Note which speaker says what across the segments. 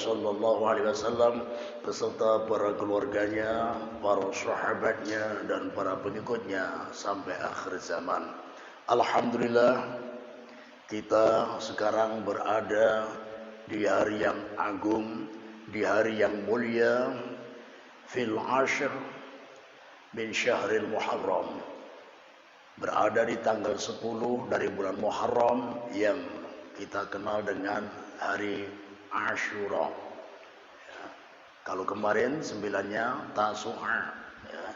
Speaker 1: Sallallahu Alaihi Wasallam beserta para keluarganya, para sahabatnya dan para pengikutnya sampai akhir zaman. Alhamdulillah, kita sekarang berada di hari yang agung, di hari yang mulia, fil ashr min syahril Muharram. Berada di tanggal 10 dari bulan Muharram yang kita kenal dengan hari Ashura. Ya. Kalau kemarin 9-nya Tasu'a, ya.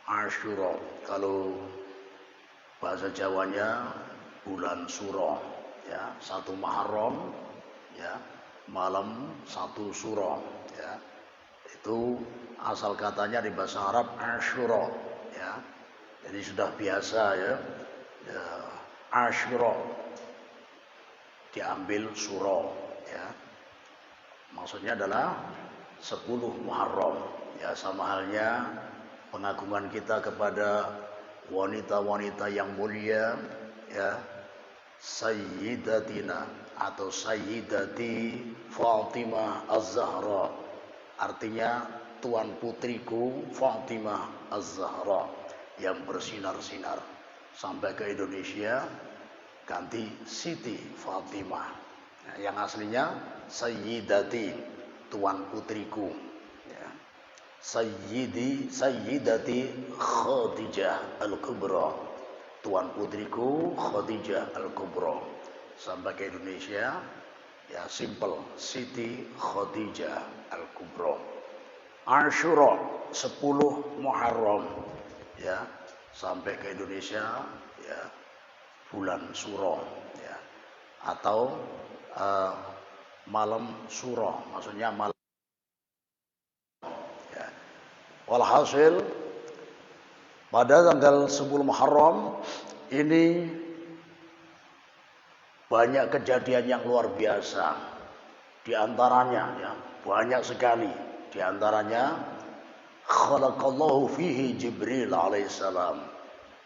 Speaker 1: Ashura. Kalau bahasa Jawanya bulan Suro, ya. 1 Muharram, ya. Malam 1 Suro, ya. Itu asal katanya di bahasa Arab Ashura, ya. Jadi sudah biasa, ya. Ya. Ashura diambil Suro, ya. Maksudnya adalah 10 Muharram. Ya, sama halnya pengagungan kita kepada wanita-wanita yang mulia, ya. Sayyidatina atau Sayyidati Fatimah Az-Zahra. Artinya tuan putriku Fatimah Az-Zahra yang bersinar-sinar. Sampai ke Indonesia ganti Siti Fatimah. Nah, yang aslinya Sayyidati, tuan putriku, ya. Sayyidati Khadijah Al-Kubra, tuan putriku Khadijah Al-Kubra. Sampai ke Indonesia, ya simple, Siti Khadijah Al-Kubra. Ashura 10 Muharram, ya, sampai ke Indonesia, ya, bulan Suro, ya, atau malam Suro, maksudnya malam, ya. Walhasil pada tanggal 10 Muharram ini banyak kejadian yang luar biasa. Di antaranya, ya, banyak sekali. Di antaranya khalaqallahu fihi Jibril alaihissalam.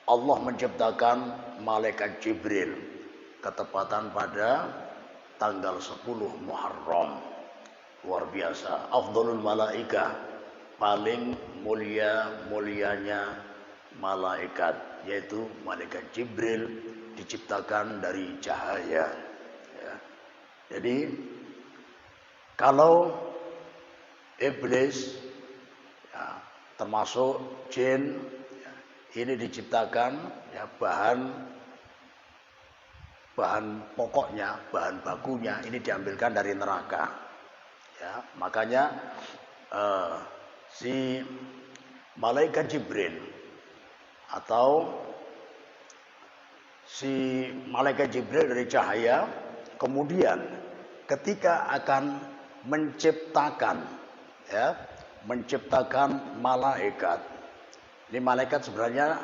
Speaker 1: Allah menciptakan malaikat Jibril ketepatan pada tanggal 10 Muharram. Luar biasa. Afdhalul malaikah, paling mulianya malaikat, yaitu malaikat Jibril, diciptakan dari cahaya, ya. Jadi kalau iblis, ya, termasuk jin, ya, ini diciptakan, ya, bahan pokoknya, bahan bakunya ini diambilkan dari neraka, ya. Makanya si malaikat Jibril atau si malaikat Jibril dari cahaya, kemudian ketika akan menciptakan, ya, menciptakan malaikat. Ini malaikat sebenarnya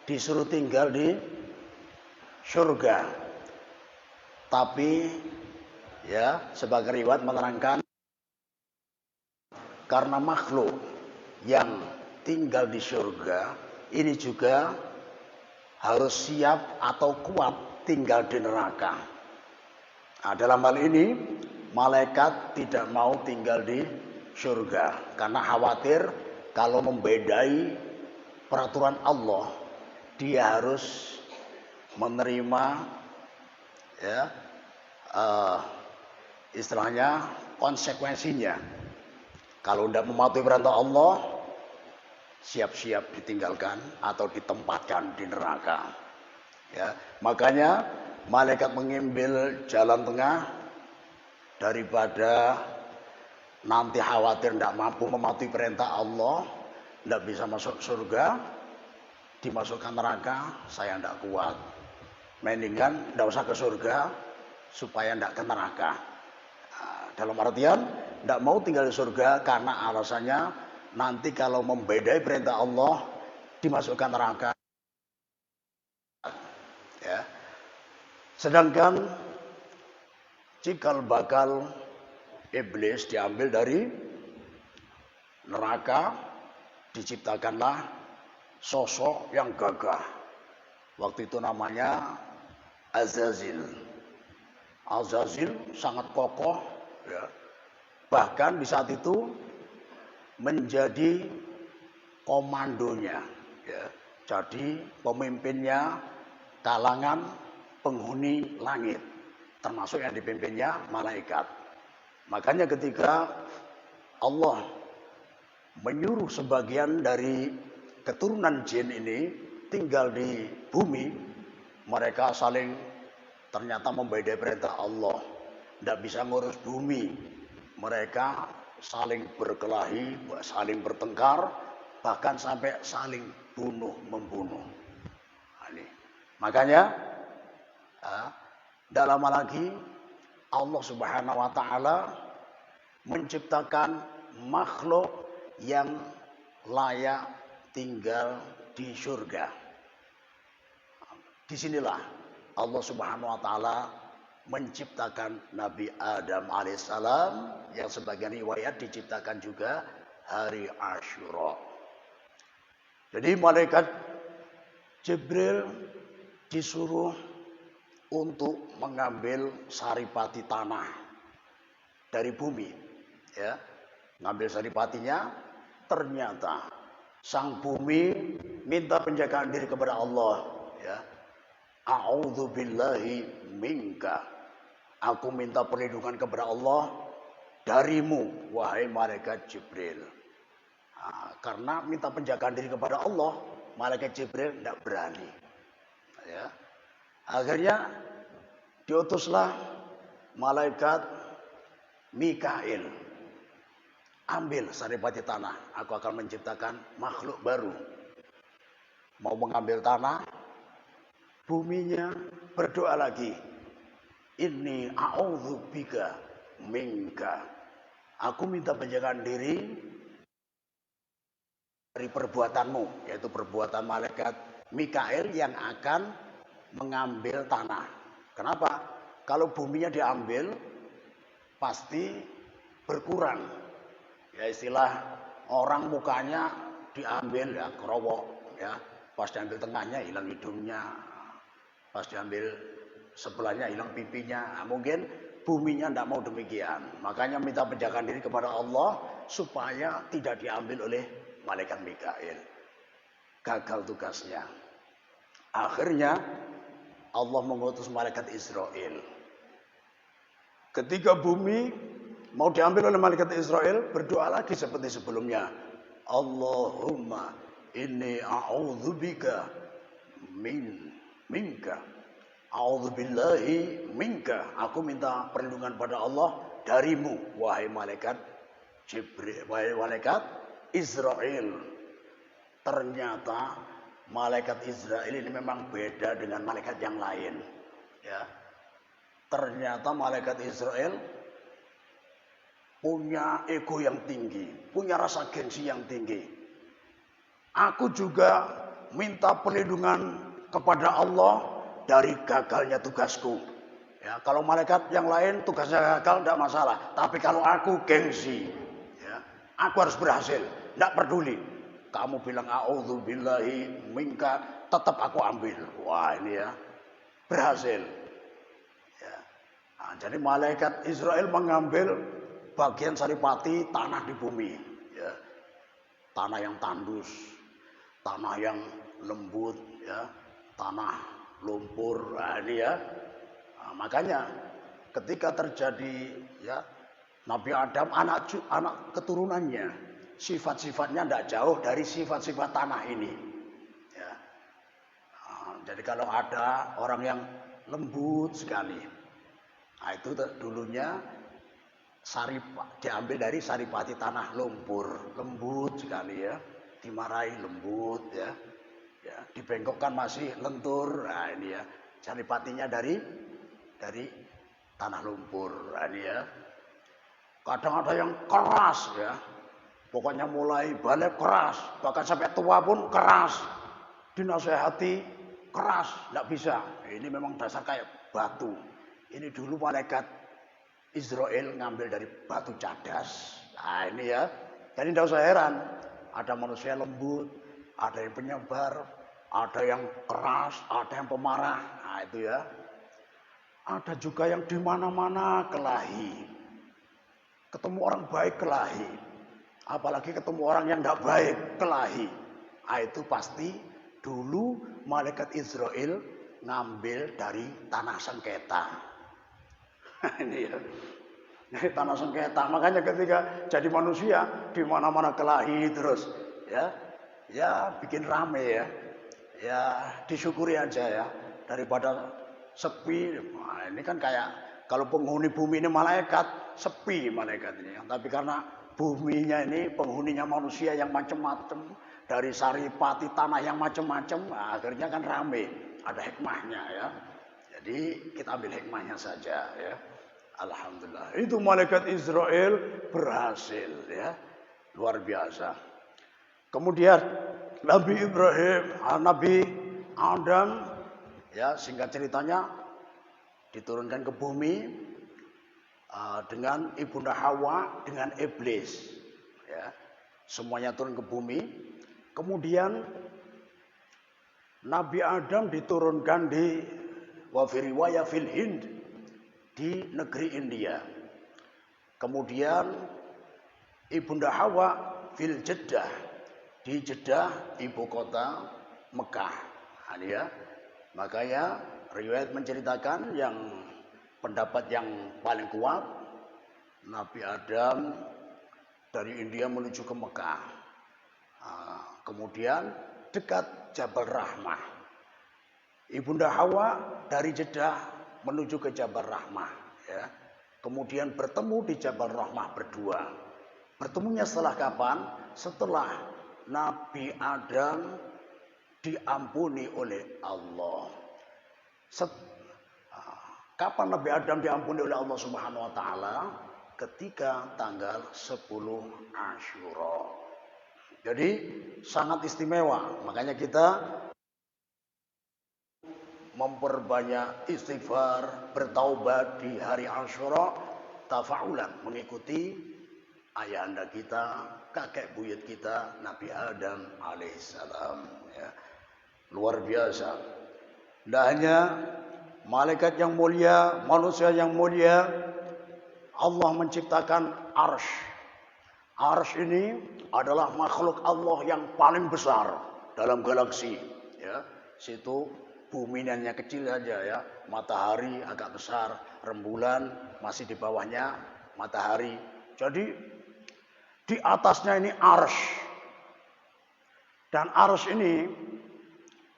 Speaker 1: disuruh tinggal di surga. Tapi, ya, sebagai riwayat menerangkan karena makhluk yang tinggal di surga ini juga harus siap atau kuat tinggal di neraka. Nah, dalam hal ini malaikat tidak mau tinggal di surga karena khawatir kalau membedai peraturan Allah, dia harus menerima, ya, istilahnya konsekuensinya. Kalau tidak mematuhi perintah Allah, siap-siap ditinggalkan atau ditempatkan di neraka, ya. Makanya malaikat mengambil jalan tengah daripada nanti khawatir tidak mampu mematuhi perintah Allah, tidak bisa masuk surga, dimasukkan neraka. Saya tidak kuat, mendingan tidak usah ke surga supaya tidak ke neraka. Nah, dalam artian tidak mau tinggal di surga karena alasannya nanti kalau membedai perintah Allah dimasukkan neraka, ya. Sedangkan cikal bakal iblis diambil dari neraka, diciptakanlah sosok yang gagah. Waktu itu namanya Azazil. Azazil sangat kokoh, ya. Bahkan di saat itu menjadi komandonya, ya. Jadi pemimpinnya kalangan penghuni langit, termasuk yang dipimpinnya malaikat. Makanya ketika Allah menyuruh sebagian dari keturunan jin ini tinggal di bumi, mereka saling ternyata membedai perintah Allah, tidak bisa ngurus bumi. Mereka saling berkelahi, saling bertengkar, bahkan sampai saling bunuh membunuh. Ini. Makanya tidak lama lagi Allah Subhanahu wa taala menciptakan makhluk yang layak tinggal di surga. Disinilah Allah Subhanahu wa taala menciptakan Nabi Adam alaihissalam, yang sebagian riwayat diciptakan juga hari Asyura. Jadi malaikat Jibril disuruh untuk mengambil saripati tanah dari bumi, ya. Ngambil saripatinya, ternyata sang bumi minta penjagaan diri kepada Allah, ya. A'udzubillahi minka. Aku minta perlindungan kepada Allah darimu, wahai malaikat Jibril. Karena minta penjagaan diri kepada Allah, malaikat Jibril tidak berani. Ya. Akhirnya diutuslah malaikat Mikail. Ambil saripati tanah, aku akan menciptakan makhluk baru. Mau mengambil tanah, buminya berdoa lagi. Inni a'udzubika minka. Aku minta penjagaan diri dari perbuatanmu, yaitu perbuatan malaikat Mikail yang akan mengambil tanah. Kenapa? Kalau buminya diambil, pasti berkurang. Ya, istilah orang mukanya diambil, ya kerowok, ya. Pas diambil tengahnya hilang hidungnya, pas diambil sebelahnya hilang pipinya. Nah, mungkin buminya tidak mau demikian. Makanya minta penjagaan diri kepada Allah supaya tidak diambil oleh malaikat Mikail. Gagal tugasnya. Akhirnya Allah mengutus malaikat Israel. Ketika bumi mau diambil oleh malaikat Israel, berdoa lagi seperti sebelumnya. Allahumma inni a'udzubika minka. A'udzubillahi minka. Aku minta perlindungan pada Allah darimu, wahai malaikat Jibril, wahai malaikat Israel. Ternyata malaikat Israel ini memang beda dengan malaikat yang lain, ya. Ternyata malaikat Israel punya ego yang tinggi, punya rasa gengsi yang tinggi. Aku juga minta perlindungan kepada Allah dari gagalnya tugasku. Ya, kalau malaikat yang lain tugasnya gagal tidak masalah, tapi kalau aku gengsi, ya, aku harus berhasil. Tidak peduli. Kamu bilang a'udzubillahi minka, tetap aku ambil. Wah, ini ya, berhasil. Ya. Nah, jadi malaikat Israel mengambil bagian saripati tanah di bumi, ya. Tanah yang tandus, tanah yang lembut, ya, tanah lumpur. Nah, ini ya. Nah, makanya ketika terjadi, ya, Nabi Adam anak keturunannya, sifat-sifatnya tidak jauh dari sifat-sifat tanah ini, ya. Nah, jadi kalau ada orang yang lembut sekali, nah itu dulunya diambil dari saripati tanah lumpur, lembut sekali, ya. Dimarahi lembut, ya. Ya, dibengkokkan masih lentur. Nah, ini ya, saripatinya dari tanah lumpur. Nah, ini ya. Kadang ada yang keras, ya. Pokoknya mulai balik keras, bahkan sampai tua pun keras. Dinasehati keras, tidak bisa. Ini memang dasar kayak batu. Ini dulu malaikat Israel ngambil dari batu cadas. Nah, ini ya. Jadi tidak usah heran. Ada manusia lembut, ada yang penyebar, ada yang keras, ada yang pemarah. Nah, itu ya. Ada juga yang di mana-mana kelahi. Ketemu orang baik kelahi. Apalagi ketemu orang yang tidak baik kelahi. Nah, itu pasti dulu malaikat Israel ngambil dari tanah sengketa. Ini ya. Dari tanah sengketa. Makanya ketika jadi manusia di mana-mana kelahi terus, ya, ya bikin rame ya. Ya disyukuri aja ya, daripada sepi. Nah, ini kan kayak kalau penghuni bumi ini malaikat, sepi malaikat ini. Tapi karena buminya ini penghuninya manusia yang macam-macam, dari saripati tanah yang macam-macam, nah, akhirnya kan rame. Ada hikmahnya ya. Jadi kita ambil hikmahnya saja ya. Alhamdulillah. Itu malaikat Israel berhasil ya. Luar biasa. Kemudian Nabi Ibrahim, Nabi Adam, ya singkat ceritanya diturunkan ke bumi dengan ibunda Hawa dengan iblis, ya semuanya turun ke bumi. Kemudian Nabi Adam diturunkan di wafiriwaya fil Hind di negeri India. Kemudian ibunda Hawa fil Jeddah di Jeddah, ibu kota Mekah. Nah, ya. Makanya riwayat menceritakan yang pendapat yang paling kuat, Nabi Adam dari India menuju ke Mekah. Kemudian dekat Jabal Rahmah. Ibunda Hawa dari Jeddah menuju ke Jabal Rahmah. Ya. Kemudian bertemu di Jabal Rahmah berdua. Bertemunya setelah kapan? Setelah Nabi Adam diampuni oleh Allah. Kapan Nabi Adam diampuni oleh Allah Subhanahu wa taala? Ketika tanggal 10 Asyura. Jadi sangat istimewa. Makanya kita memperbanyak istighfar, bertaubat di hari Asyura, tafaulan mengikuti ayahanda kita, kakek buyut kita, Nabi Adam alaihissalam. Ya. Luar biasa. Tidak hanya malaikat yang mulia, manusia yang mulia, Allah menciptakan arsy. Arsy ini adalah makhluk Allah yang paling besar dalam galaksi. Ya. Situ bumi hanya kecil saja ya, matahari agak besar, rembulan masih di bawahnya matahari. Jadi di atasnya ini arsy. Dan arsy ini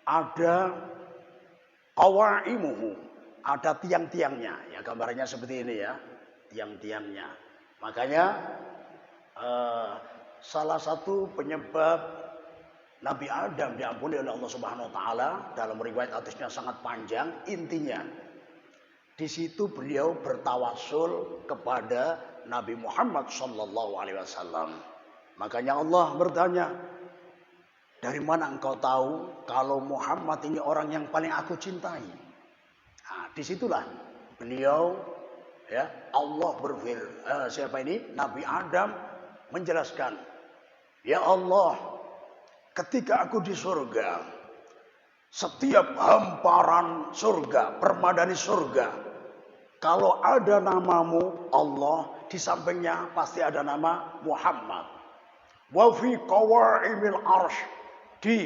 Speaker 1: ada qawaimuhu, ada tiang-tiangnya. Ya gambarnya seperti ini ya, tiang-tiangnya. Makanya salah satu penyebab Nabi Adam diampuni oleh Allah Subhanahu wa taala dalam riwayat hadisnya sangat panjang, intinya di situ beliau bertawasul kepada Nabi Muhammad sallallahu alaihi wasallam. Makanya Allah bertanya, "Dari mana engkau tahu kalau Muhammad ini orang yang paling aku cintai?" Nah, disitulah beliau ya Allah siapa ini? Nabi Adam menjelaskan, "Ya Allah, ketika aku di surga, setiap hamparan surga, permadani surga, kalau ada namamu Allah, di sampingnya pasti ada nama Muhammad. Wa fi qawaimil arsy, di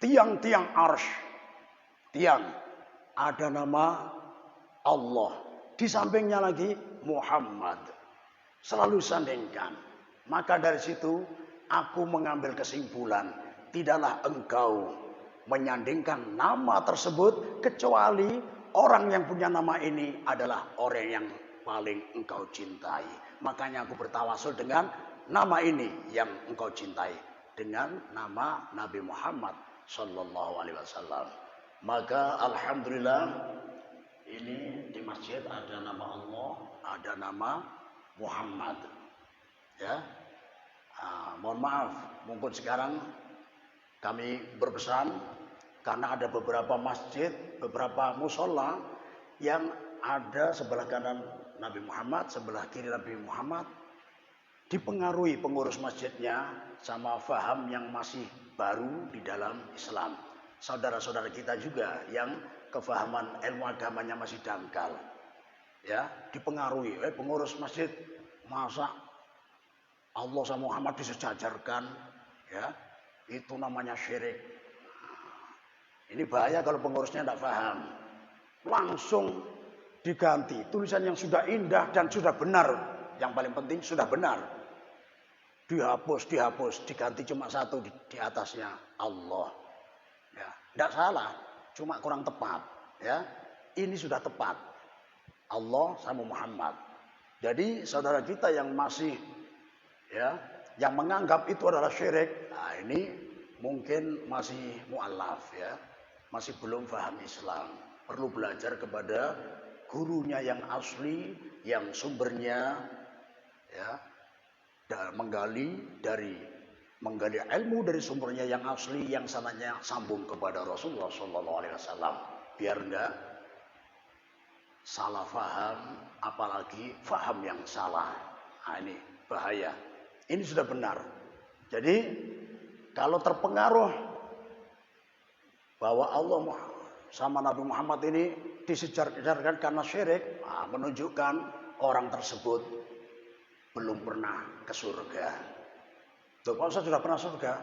Speaker 1: tiang-tiang arsy, tiang ada nama Allah. Di sampingnya lagi Muhammad. Selalu sandingkan. Maka dari situ aku mengambil kesimpulan, tidaklah engkau menyandingkan nama tersebut kecuali orang yang punya nama ini adalah orang yang paling engkau cintai. Makanya aku bertawasul dengan nama ini yang engkau cintai, dengan nama Nabi Muhammad sallallahu alaihi wasallam. Maka alhamdulillah ini di masjid ada nama Allah, ada nama Muhammad. Ya. Mohon maaf, mungkin sekarang kami berpesan karena ada beberapa masjid, beberapa musola yang ada sebelah kanan Nabi Muhammad, sebelah kiri Nabi Muhammad, dipengaruhi pengurus masjidnya sama faham yang masih baru di dalam Islam. Saudara-saudara kita juga yang kefahaman ilmu agamanya masih dangkal, ya dipengaruhi pengurus masjid Masa Allah sama Muhammad disejajarkan, ya, itu namanya syirik. Ini bahaya kalau pengurusnya tidak paham. Langsung diganti. Tulisan yang sudah indah dan sudah benar. Yang paling penting sudah benar. Dihapus, diganti cuma satu di atasnya Allah. Ya, tidak salah, cuma kurang tepat. Ya, ini sudah tepat. Allah sama Muhammad. Jadi saudara kita yang masih, ya, yang menganggap itu adalah syirik, nah ini mungkin masih mu'alaf, ya, masih belum paham Islam. Perlu belajar kepada gurunya yang asli, yang sumbernya, ya, dan menggali ilmu dari sumbernya yang asli, yang sanadnya sambung kepada Rasulullah SAW, biar enggak salah faham, apalagi faham yang salah. Nah, ini bahaya. Ini sudah benar. Jadi kalau terpengaruh bahwa Allah sama Nabi Muhammad ini disejarkan karena syirik, nah, menunjukkan orang tersebut belum pernah ke surga. Loh, Pak Ustaz sudah pernah surga?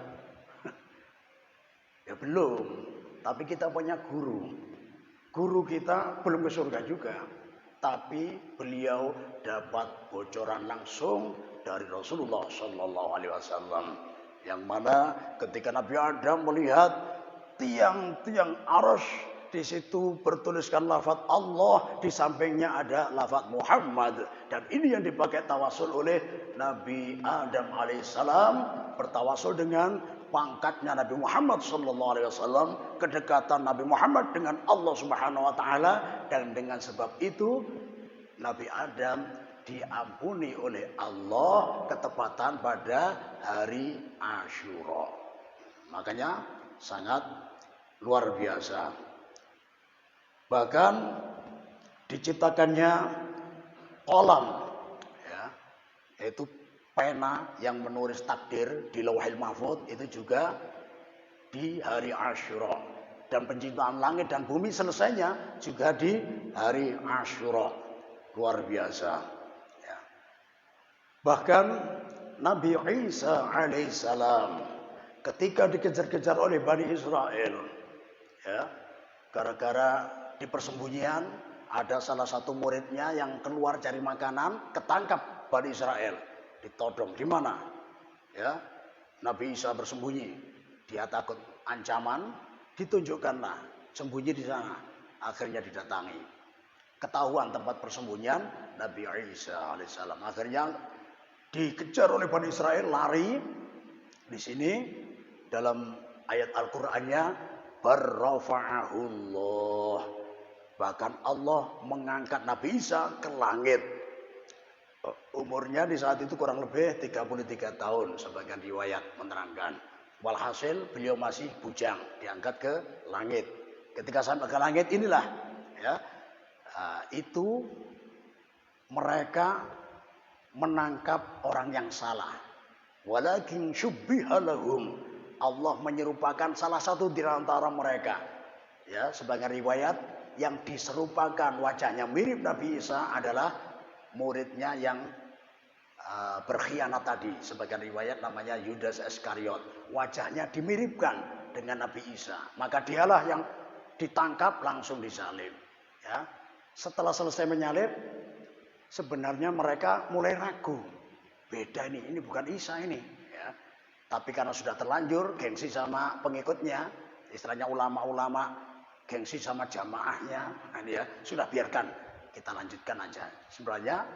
Speaker 1: Ya belum. Tapi kita punya guru. Guru kita belum ke surga juga. Tapi beliau dapat bocoran langsung dari Rasulullah Sallallahu Alaihi Wasallam. Yang mana ketika Nabi Adam melihat tiang-tiang arus, di situ bertuliskan lafaz Allah, di sampingnya ada lafaz Muhammad, dan ini yang dipakai tawasul oleh Nabi Adam alaihissalam, bertawasul dengan pangkatnya Nabi Muhammad sallallahu alaihi wasallam, kedekatan Nabi Muhammad dengan Allah Subhanahu wa taala, dan dengan sebab itu Nabi Adam diampuni oleh Allah ketepatan pada hari Asyura. Makanya sangat luar biasa. Bahkan diciptakannya kolam, ya, yaitu pena yang menulis takdir di Lauhil Mahfuz, itu juga di hari Asyura. Dan penciptaan langit dan bumi selesainya juga di hari Asyura. Luar biasa. Ya. Bahkan Nabi Isa alaihissalam ketika dikejar-kejar oleh Bani Israel, ya, gara-gara di persembunyian ada salah satu muridnya yang keluar cari makanan, ketangkap Bani Israel, ditodong. Di mana? Ya, Nabi Isa bersembunyi. Dia takut ancaman, ditunjukkanlah sembunyi di sana. Akhirnya didatangi. Ketahuan tempat persembunyian Nabi Isa alaihissalam. Akhirnya dikejar oleh Bani Israel, lari. Di sini dalam ayat Al-Qur'annya, barrafa'ahullah. Bahkan Allah mengangkat Nabi Isa ke langit. Umurnya di saat itu kurang lebih 33 tahun. Sebagian riwayat menerangkan. Walhasil beliau masih bujang. Diangkat ke langit. Ketika sampai ke langit inilah, ya, itu mereka menangkap orang yang salah. Walakin syubbiha lahum. Allah menyerupakan salah satu di antara mereka. Ya, sebagian riwayat yang diserupakan wajahnya mirip Nabi Isa adalah muridnya yang berkhianat tadi. Sebagian riwayat namanya Yudas Iskariot. Wajahnya dimiripkan dengan Nabi Isa. Maka dialah yang ditangkap langsung disalib. Ya. Setelah selesai menyalib, sebenarnya mereka mulai ragu. Beda ini bukan Isa ini. Ya. Tapi karena sudah terlanjur, gengsi sama pengikutnya, istilahnya ulama-ulama, gengsi sama jamaahnya, ini ya, sudah biarkan, kita lanjutkan aja. Sebenarnya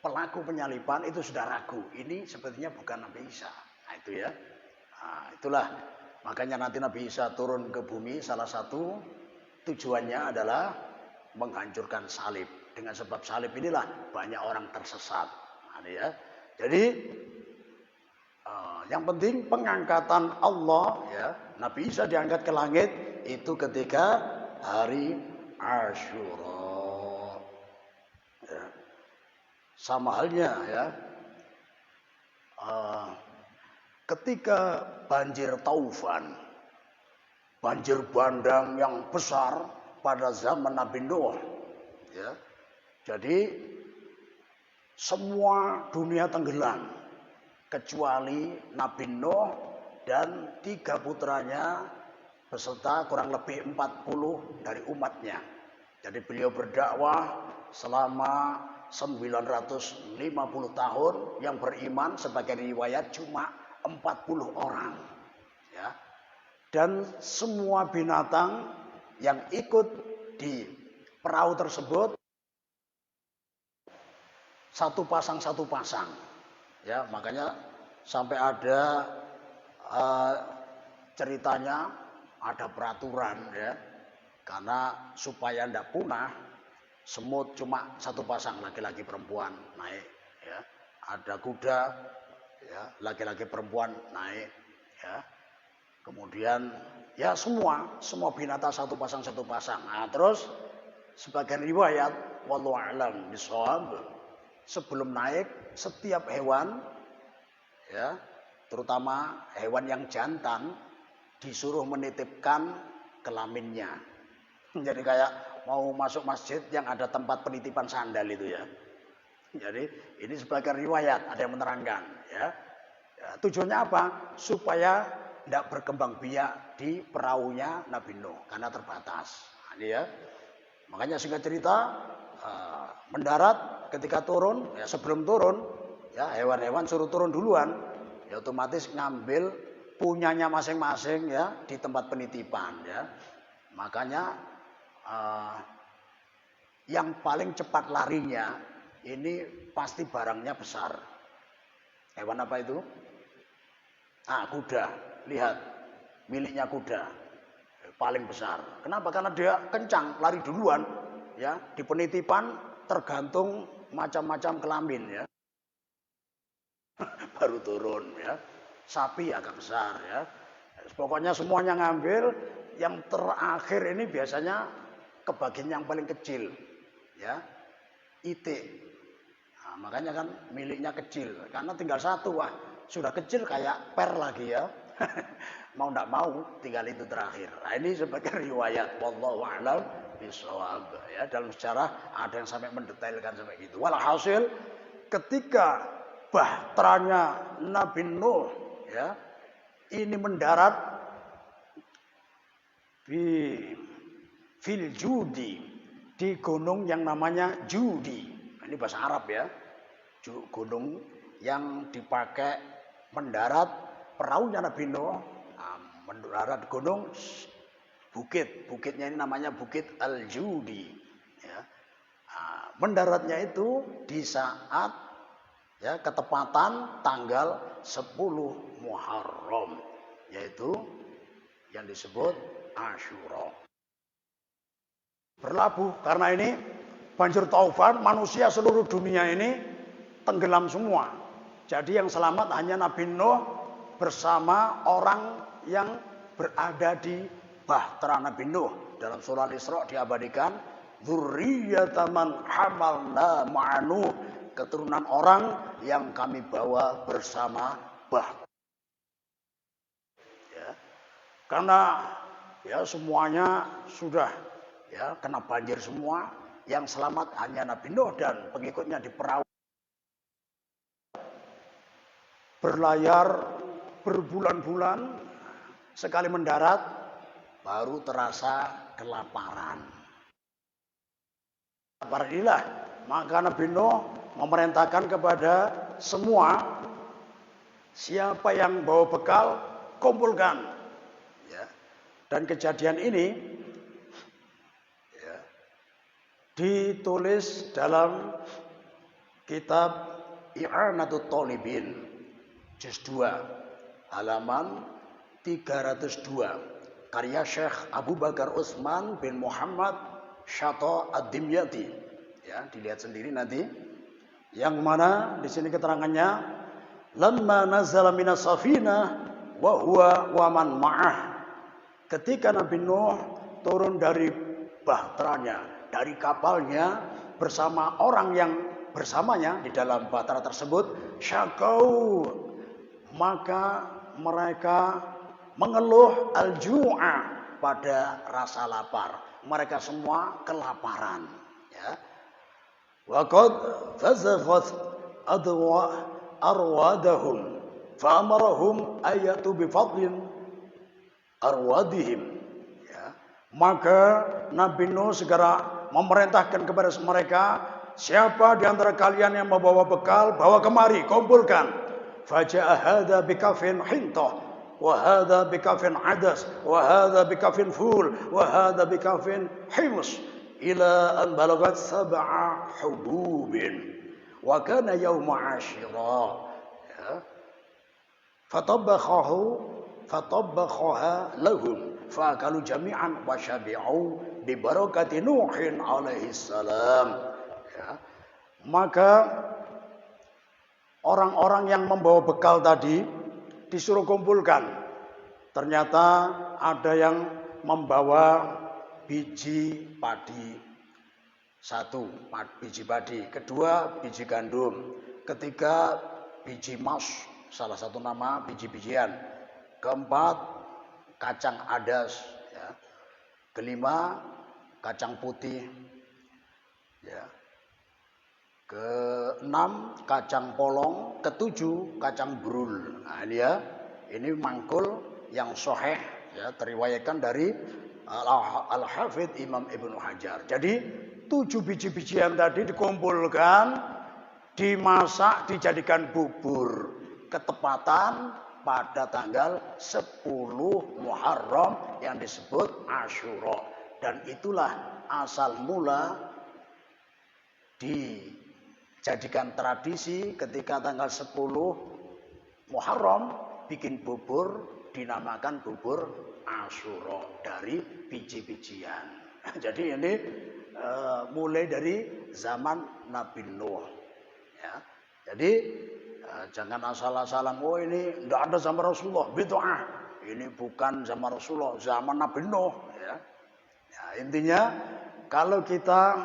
Speaker 1: pelaku penyaliban itu sudah ragu, ini sepertinya bukan Nabi Isa. Nah itu ya, nah, itulah makanya nanti Nabi Isa turun ke bumi, salah satu tujuannya adalah menghancurkan salib. Dengan sebab salib inilah banyak orang tersesat. Nah, ini ya, jadi yang penting pengangkatan Allah, ya, Nabi Isa diangkat ke langit itu ketika hari Asyura. Ya. Sama halnya, ya, ketika banjir taufan, banjir bandang yang besar pada zaman Nabi Nuh, ya, jadi semua dunia tenggelam kecuali Nabi Nuh dan 3 putranya beserta kurang lebih 40 dari umatnya. Jadi beliau berdakwah selama 950 tahun, yang beriman sebagai riwayat cuma 40 orang. Ya. Dan semua binatang yang ikut di perahu tersebut satu pasang. Ya, makanya sampai ada ceritanya, ada peraturan ya. Karena supaya tidak punah, semut cuma satu pasang, laki-laki perempuan naik ya. Ada kuda ya, laki-laki perempuan naik ya. Kemudian ya semua binatang satu pasang. Nah, terus sebagian riwayat wallahu a'lam bishawab, sebelum naik setiap hewan ya, terutama hewan yang jantan disuruh menitipkan kelaminnya. Jadi kayak mau masuk masjid yang ada tempat penitipan sandal itu ya. Jadi ini sebagai riwayat, ada yang menerangkan ya. Tujuannya apa? Supaya tidak berkembang biak di perahunya Nabi Nuh karena terbatas. Nah, ini ya. Makanya singkat cerita, mendarat ketika turun, ya sebelum turun, ya hewan-hewan suruh turun duluan, ya otomatis ngambil punyanya masing-masing ya di tempat penitipan ya. Makanya yang paling cepat larinya ini pasti barangnya besar. Hewan apa itu? Kuda. Lihat, miliknya kuda paling besar. Kenapa? Karena dia kencang, lari duluan. Ya, di penitipan tergantung macam-macam kelamin ya. Baru turun ya. Sapi agak besar ya. Pokoknya semuanya ngambil. Yang terakhir ini biasanya kebagian yang paling kecil ya, itik. Nah, makanya kan miliknya kecil karena tinggal satu. Wah, sudah kecil kayak per lagi ya. Mau tidak mau tinggal itu terakhir. Nah, ini sebagai riwayat wallahu a'lam bishawab ya. Dalam sejarah ada yang sampai mendetailkan sampai gitu. Walhasil ketika bahteranya Nabi Nuh ya ini mendarat fil Judi, di gunung yang namanya Judi. Ini bahasa Arab ya. Gunung yang dipakai mendarat perahunya Nabi Nuh. Mendarat gunung bukit. Bukitnya ini namanya Bukit Al-Judi ya. Mendaratnya itu di saat ya ketepatan tanggal 10 Muharram, yaitu yang disebut Asyura. Berlabuh karena ini banjir taufan, manusia seluruh dunia ini tenggelam semua. Jadi yang selamat hanya Nabi Nuh bersama orang yang berada di bahtera Nabi Nuh. Dalam surah Al-Isra diabadikan dzurriyyatan man hamalna ma'anu, keturunan orang yang kami bawa bersama bahtera. Karena ya semuanya sudah ya kena banjir semua, yang selamat hanya Nabi Nuh dan pengikutnya di perahu. Berlayar berbulan-bulan, sekali mendarat baru terasa kelaparan. Kelaparan inilah maka Nabi Nuh memerintahkan kepada semua, siapa yang bawa bekal kumpulkan. Dan kejadian ini ya, ditulis dalam kitab I'anatut Thalibin juz 2 halaman 302 karya Syekh Abu Bakar Utsman bin Muhammad Syato Ad-Dimyati. Ya, dilihat sendiri nanti. Yang mana di sini keterangannya, lamma nazala minas safinah wa huwa wa man ma'ah. Ketika Nabi Nuh turun dari bahteranya, dari kapalnya bersama orang yang bersamanya di dalam bahtera tersebut, syakau, maka mereka mengeluh al-ju'a, pada rasa lapar. Mereka semua kelaparan. Ya. Wa qad fazaghat arwadahum fa amarahum ayatu bi fadlin arwadihim. Ya. Maka Nabi Nuh segera memerintahkan kepada mereka, siapa di antara kalian yang membawa bekal, bawa kemari, kumpulkan. Faja'a hadza bikafin hintah, wa hadza bikafin adas, wa hadza bikafin ful, wa hadza bikafin hims, ila an balagat sab'a hububin. Wa kana yawma Asyura. Ya. Fatabakhaha lahum fa'akalu jami'an wa syabi'u bi barakati Nuhin alaihi salam. Ya. Maka orang-orang yang membawa bekal tadi disuruh kumpulkan. Ternyata ada yang membawa biji padi. Satu, biji padi. Kedua, biji gandum. Ketiga, biji emas. Salah satu nama biji-bijian. Keempat, kacang adas. Ya. Kelima, kacang putih. Ya. Keenam, kacang polong. Ketujuh, kacang brul. Nah, ini ya, ini mangkul yang sahih, ya, teriwayatkan dari Al-Hafidh Imam Ibnu Hajar. Jadi 7 biji-bijian tadi dikumpulkan, dimasak, dijadikan bubur. Ketepatan pada tanggal 10 Muharram yang disebut Asyura. Dan itulah asal mula dijadikan tradisi ketika tanggal 10 Muharram bikin bubur, dinamakan bubur Asyura dari biji-bijian. Jadi ini mulai dari zaman Nabi Nuh. Ya. Jadi jangan asal-asalan, oh ini tidak ada zaman Rasulullah, bid'ah. Ini bukan zaman Rasulullah, zaman Nabi Nuh. Ya. Ya, intinya kalau kita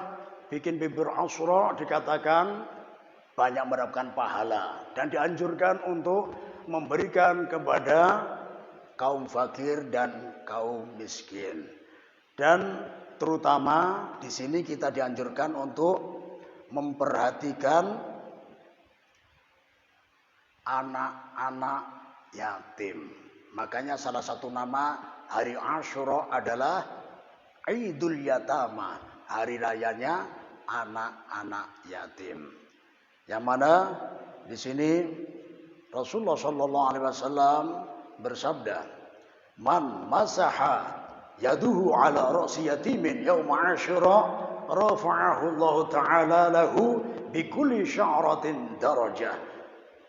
Speaker 1: bikin bubur Asyura dikatakan banyak mendapatkan pahala dan dianjurkan untuk memberikan kepada kaum fakir dan kaum miskin. Dan terutama di sini kita dianjurkan untuk memperhatikan anak-anak yatim. Makanya salah satu nama hari Asyura adalah Idul Yatama, hari rayanya anak-anak yatim. Yang mana di sini Rasulullah Shallallahu Alaihi Wasallam bersabda, "Man masaha yaduhu ala ra'si yatimin yauma Asyura rafa'ahu Allah Ta'ala lahu bikulli sya'ratin darajah."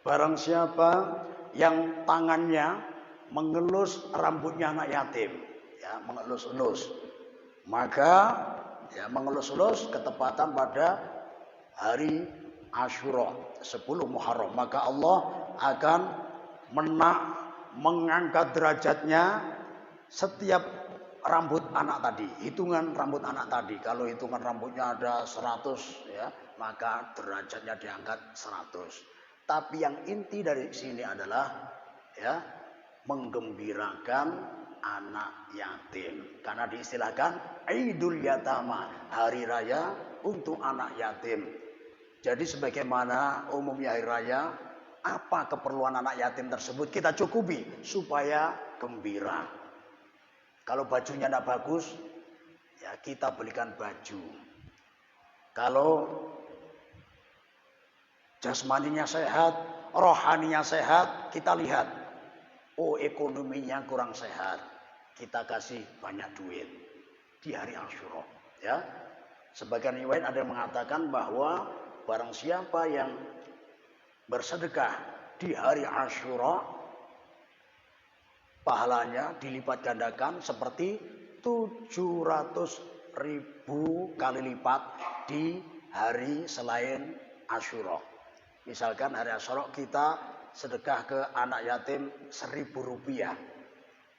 Speaker 1: Barang siapa yang tangannya mengelus rambutnya anak yatim, ya, mengelus-elus, maka ya, mengelus-elus ketepatan pada hari Asyura 10 Muharram, maka Allah akan mengangkat derajatnya setiap rambut anak tadi, hitungan rambut anak tadi. Kalau hitungan rambutnya ada 100, ya, maka derajatnya diangkat 100. Tapi yang inti dari sini adalah, ya, menggembirakan anak yatim. Karena diistilahkan Idul Yatama, hari raya untuk anak yatim. Jadi sebagaimana umumnya hari raya, apa keperluan anak yatim tersebut kita cukupi supaya gembira. Kalau bajunya tidak bagus, ya kita belikan baju. Kalau jasmaninya sehat, rohaninya sehat, kita lihat, oh ekonominya kurang sehat, kita kasih banyak duit di hari Asyura. Ya, sebagian riwayat ada yang mengatakan bahwa barang siapa yang bersedekah di hari Asyura, pahalanya dilipat gandakan seperti 700.000 kali lipat di hari selain Asyura. Misalkan hari Asyura kita sedekah ke anak yatim 1.000 rupiah.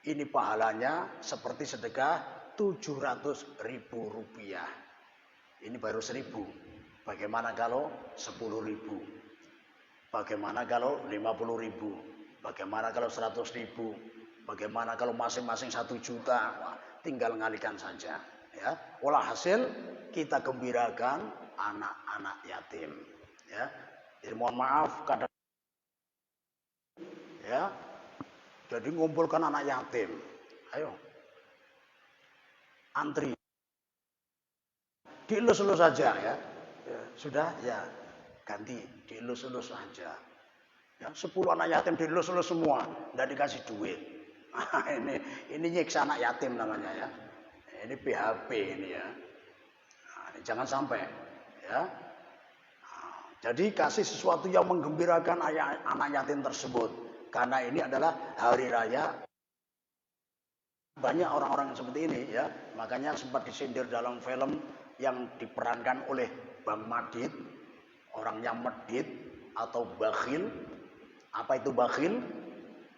Speaker 1: Ini pahalanya seperti sedekah 700.000 rupiah. Ini baru 1.000. Bagaimana kalau 10.000? Bagaimana kalau 50.000? Bagaimana kalau 100.000? Bagaimana kalau masing-masing 1 juta? Wah, tinggal ngalihkan saja. Ya, olah hasil kita gembirakan anak-anak yatim. Ya, jadi mohon maaf kadang ya. Jadi ngumpulkan anak yatim. Ayo. Antri. Dielus-elus saja ya. Ya. Sudah ya. Ganti dielus-elus saja. Ya, 10 anak yatim dielus-elus semua, enggak dikasih duit. Nah, ini nyiksa anak yatim namanya ya. Ini PHP ini ya. Nah, ini jangan sampai ya. Nah, jadi kasih sesuatu yang menggembirakan anak yatim tersebut. Karena ini adalah hari raya. Banyak orang-orang yang seperti ini ya. Makanya sempat disindir dalam film yang diperankan oleh Bang Madit, orangnya medit atau bakhil. Apa itu bakhil?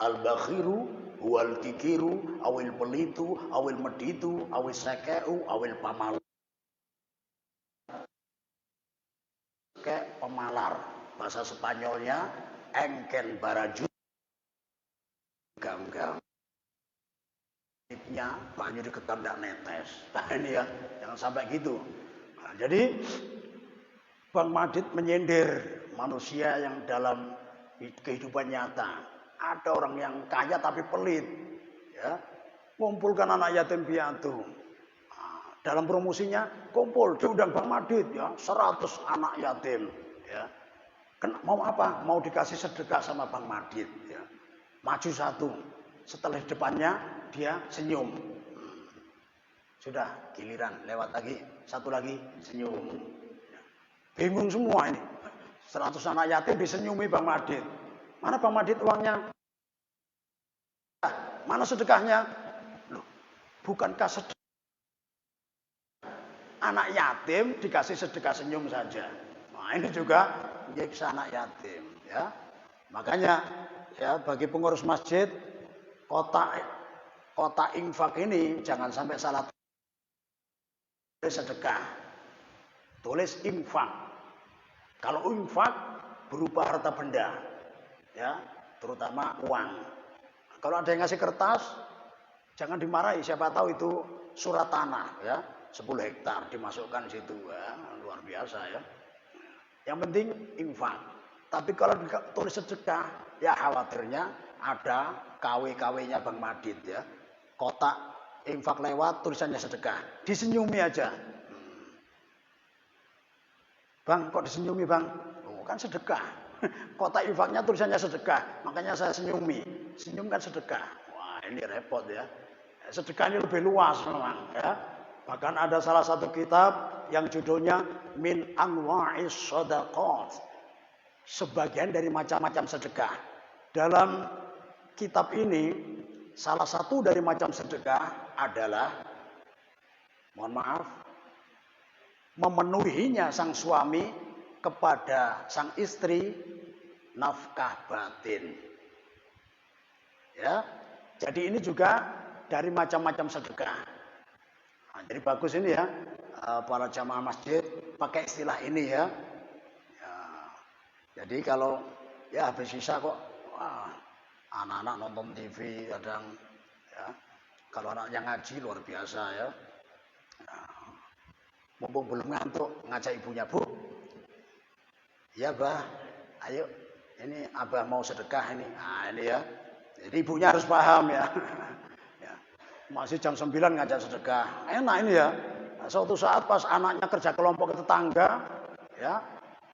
Speaker 1: Al-bakhiru wal kikiru awil pelitu awil meditu awil sekeu awil pamalar. Kayak pemalar. Bahasa Spanyolnya engken baraju gam-gam. Tipnya banyu diketam tidak netes. Nah ini ya, jangan sampai gitu. Nah, jadi Bang Madit menyindir manusia yang dalam kehidupan nyata. Ada orang yang kaya tapi pelit. Ya, kumpulkan anak yatim piatu. Nah, dalam promosinya kumpul diundang Bang Madit ya, 100 anak yatim. Ya, mau apa? Mau dikasih sedekah sama Bang Madit. Ya, maju satu. Setelah depannya dia senyum. Sudah giliran lewat lagi, satu lagi senyum. Bingung semua ini. 100 anak yatim disenyumi Bang Madit. Mana Bang Madit uangnya? Mana sedekahnya? Loh, bukankah sedekah anak yatim dikasih sedekah senyum saja? Nah, ini juga nyiksa anak yatim ya. Makanya ya bagi pengurus masjid kota infak ini jangan sampai salah tulis sedekah. Tulis infak. Kalau infak berupa harta benda, ya, terutama uang. Kalau ada yang ngasih kertas, jangan dimarahi. Siapa tahu itu surat tanah, ya, 10 hektar dimasukkan situ, ya, luar biasa ya. Yang penting infak. Tapi kalau tulis sedekah, ya khawatirnya ada KW-KW-nya Bang Madit ya. Kotak infak lewat tulisannya sedekah, disenyumi aja. Bang, kok disenyumi Bang? Oh, kan sedekah. Kotak infaknya tulisannya sedekah, makanya saya senyumi. Senyum kan sedekah. Wah, ini repot ya. Sedekah ini lebih luas memang ya. Bahkan ada salah satu kitab yang judulnya Min Anwa'is Shadaqat. Sebagian dari macam-macam sedekah. Dalam kitab ini salah satu dari macam sedekah adalah, mohon maaf, memenuhinya sang suami kepada sang istri nafkah batin. Ya, jadi ini juga dari macam-macam sedekah. Nah, jadi bagus ini ya, para jamaah masjid pakai istilah ini ya. Ya, jadi kalau ya habis sisa kok, wah, anak-anak nonton TV kadang, ya, kalau anaknya ngaji luar biasa ya. Mumpung belum ngantuk, ngajak ibunya, Bu. Iya, Bah. Ayo, ini Abah mau sedekah ini. Nah, ini ya. Jadi ibunya harus paham ya. Ya. Masih jam 9 ngajak sedekah. Enak ini ya. Nah, suatu saat pas anaknya kerja kelompok ke tetangga, ya,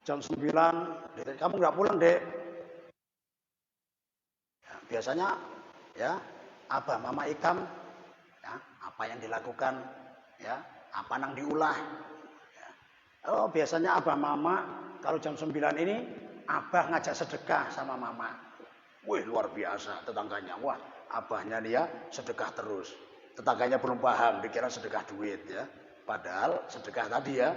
Speaker 1: jam 9, kamu nggak pulang, Dek. Ya, biasanya ya, Abah Mama Ikam, ya, apa yang dilakukan, ya, apa nang diulah. Oh, biasanya Abah Mama kalau jam 9 ini Abah ngajak sedekah sama Mama. Wih, luar biasa tetangganya. Wah, Abahnya dia sedekah terus. Tetangganya belum paham, dikira sedekah duit ya. Padahal sedekah tadi ya,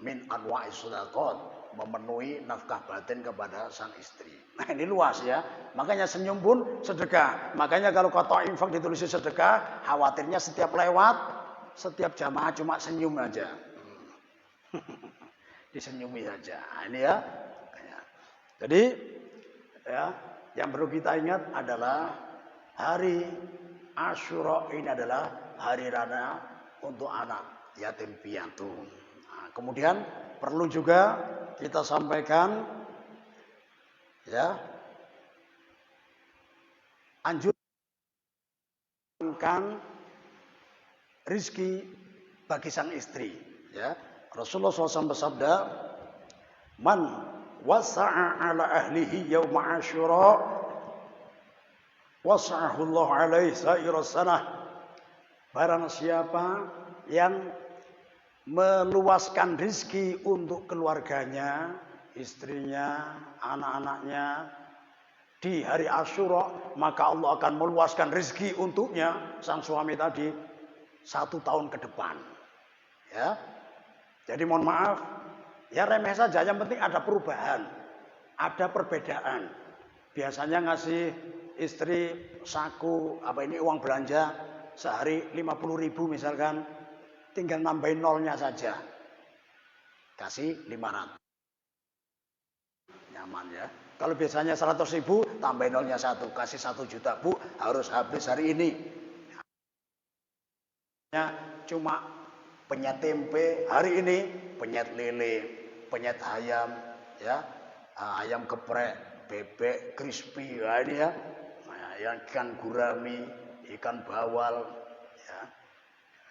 Speaker 1: min anwa'is shadaqat, memenuhi nafkah batin kepada sang istri. Nah, ini luas ya. Makanya senyum pun sedekah. Makanya kalau kotak infak ditulis sedekah, khawatirnya setiap lewat setiap jamaah cuma senyum aja. Disenyumi saja. Nah, ini ya. Jadi ya, yang perlu kita ingat adalah hari Asyura ini adalah hari raya untuk anak yatim piatu. Nah, kemudian perlu juga kita sampaikan ya, anjurkan rizki bagi sang istri ya. Rasulullah SAW bersabda, man wasa'a ala ahlihi yawma asyura wasa'ahullahu alaihi sa'iras sanah. Barang siapa yang meluaskan rizki untuk keluarganya, istrinya, anak-anaknya di hari Asyura, maka Allah akan meluaskan rizki untuknya, sang suami tadi, 1 tahun ke depan. Ya, jadi mohon maaf, ya remeh saja, yang penting ada perubahan, ada perbedaan. Biasanya ngasih istri saku, uang belanja sehari 50.000 misalkan, tinggal nambahin nolnya saja, kasih 500, nyaman ya. Kalau biasanya 100.000, tambahin nolnya 1, kasih 1 juta, Bu, harus habis hari ini. Cuma penyet tempe, hari ini penyet lele, penyet ayam, ya, ayam geprek, bebek crispy, ya ini ya, ikan gurami, ikan bawal,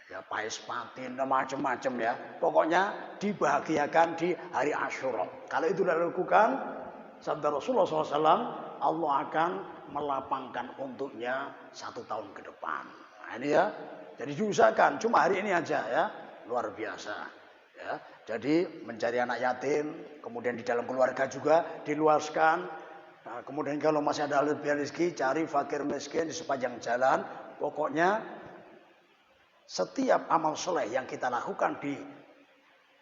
Speaker 1: ya paes patin, macam-macam ya. Pokoknya dibahagiakan di hari Asyura. Kalau itu dilakukan, sabda Rasulullah SAW, Allah akan melapangkan untuknya 1 tahun ke depan. Nah ini ya, jadi diusahakan, cuma hari ini aja ya, luar biasa. Ya, jadi mencari anak yatim, kemudian di dalam keluarga juga diluaskan. Nah, kemudian kalau masih ada rezeki, cari fakir miskin di sepanjang jalan. Pokoknya setiap amal soleh yang kita lakukan di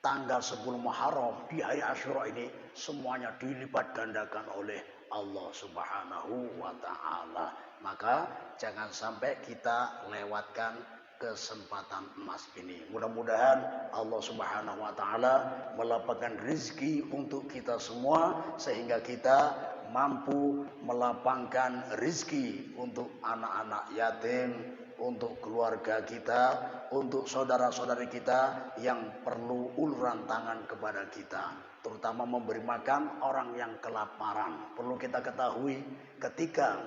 Speaker 1: tanggal 10 Muharram, di hari Asyura ini, semuanya dilipat gandakan oleh Allah Subhanahu wa Ta'ala. Maka jangan sampai kita lewatkan kesempatan emas ini. Mudah-mudahan Allah Subhanahu wa Ta'ala melapangkan rezeki untuk kita semua, sehingga kita mampu melapangkan rezeki untuk anak-anak yatim, untuk keluarga kita, untuk saudara-saudari kita yang perlu uluran tangan kepada kita, terutama memberi makan orang yang kelaparan. Perlu kita ketahui, ketika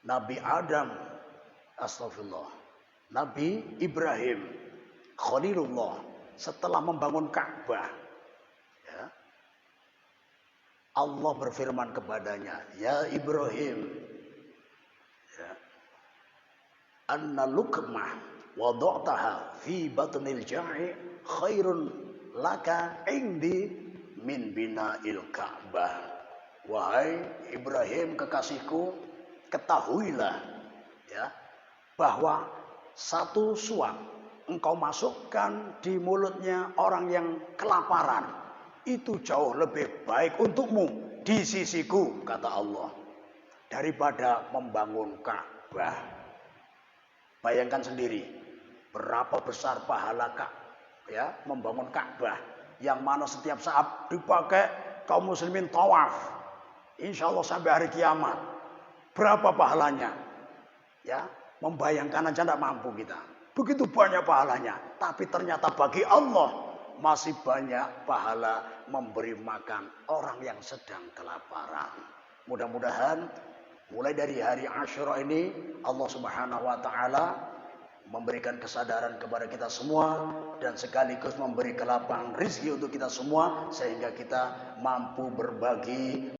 Speaker 1: Nabi Adam, astagfirullah, Nabi Ibrahim Khalilullah setelah membangun Ka'bah, ya, Allah berfirman kepadanya, ya Ibrahim, ya, anna lukmah wada'taha fi batnil ja'i khairun laka indi min bina'il Ka'bah. Wahai Ibrahim kekasihku, ketahuilah ya, bahwa 1 suap engkau masukkan di mulutnya orang yang kelaparan, itu jauh lebih baik untukmu di sisiku, kata Allah, daripada membangun Ka'bah. Bayangkan sendiri berapa besar pahala ya, membangun Ka'bah, yang mana setiap saat dipakai kaum muslimin tawaf, insya Allah sampai hari kiamat. Berapa pahalanya? Ya, membayangkan aja tidak mampu kita. Begitu banyak pahalanya, tapi ternyata bagi Allah masih banyak pahala memberi makan orang yang sedang kelaparan. Mudah-mudahan mulai dari hari Asyura ini Allah Subhanahu wa Ta'ala memberikan kesadaran kepada kita semua, dan sekaligus memberi kelapangan rezeki untuk kita semua, sehingga kita mampu berbagi